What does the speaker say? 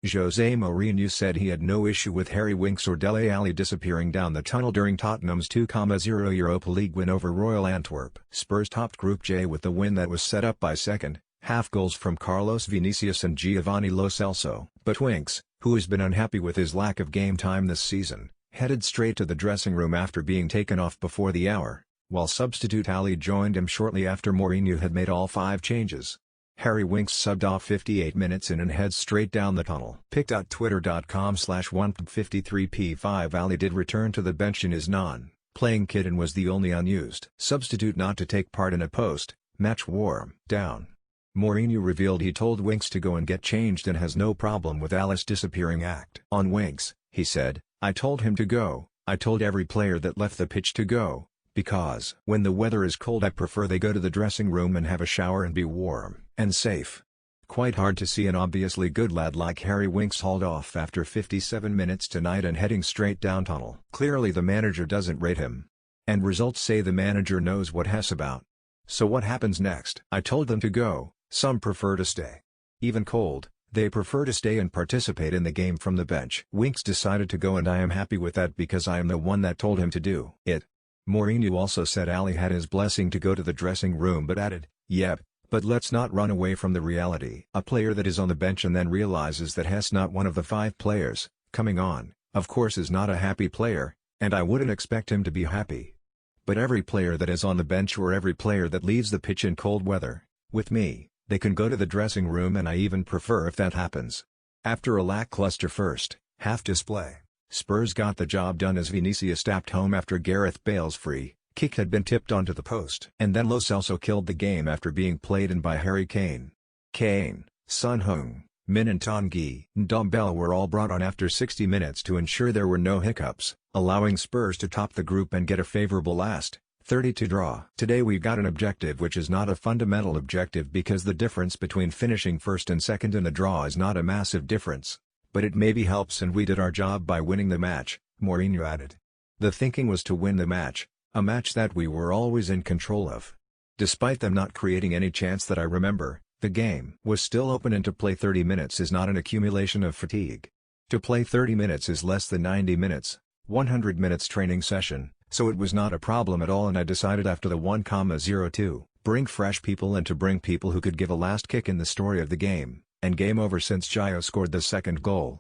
Jose Mourinho said he had no issue with Harry Winks or Dele Alli disappearing down the tunnel during Tottenham's 2-0 Europa League win over Royal Antwerp. Spurs topped Group J with the win that was set up by second-half goals from Carlos Vinicius and Giovanni Lo Celso. But Winks, who has been unhappy with his lack of game time this season, headed straight to the dressing room after being taken off before the hour, while substitute Alli joined him shortly after Mourinho had made all 5 changes. Harry Winks subbed off 58 minutes in and heads straight down the tunnel. Pic.twitter.com/153p5 Alli did return to the bench in his non-playing kit and was the only unused substitute not to take part in a post-match warm-down. Mourinho revealed he told Winks to go and get changed and has no problem with Alli's disappearing act. On Winks, he said, "I told him to go, I told every player that left the pitch to go, because when the weather is cold I prefer they go to the dressing room and have a shower and be warm and safe." Quite hard to see an obviously good lad like Harry Winks hauled off after 57 minutes tonight and heading straight down tunnel. Clearly the manager doesn't rate him. And results say the manager knows what he's about. So what happens next? "I told them to go, some prefer to stay. Even cold, they prefer to stay and participate in the game from the bench." Winks decided to go and I am happy with that because I am the one that told him to do it. Mourinho also said Alli had his blessing to go to the dressing room but added, "Yep, but let's not run away from the reality." A player that is on the bench and then realizes that he's not one of the 5 players coming on, of course is not a happy player, and I wouldn't expect him to be happy. But every player that is on the bench or every player that leaves the pitch in cold weather, with me, they can go to the dressing room and I even prefer if that happens. After a lackluster first-half display, Spurs got the job done as Vinicius tapped home after Gareth Bale's free kick had been tipped onto the post. And then Lo Celso killed the game after being played in by Harry Kane. Kane, Son Heung-min and Tanguy Ndombele were all brought on after 60 minutes to ensure there were no hiccups, allowing Spurs to top the group and get a favourable last 32 draw. Today we've got an objective which is not a fundamental objective because the difference between finishing first and second in a draw is not a massive difference. But it maybe helps and we did our job by winning the match, Mourinho added. The thinking was to win the match, a match that we were always in control of. Despite them not creating any chance that I remember, the game was still open and to play 30 minutes is not an accumulation of fatigue. To play 30 minutes is less than 90 minutes, 100 minutes training session, so it was not a problem at all and I decided after the 1-0 bring fresh people and to bring people who could give a last kick in the story of the game. And game over since Gio scored the second goal.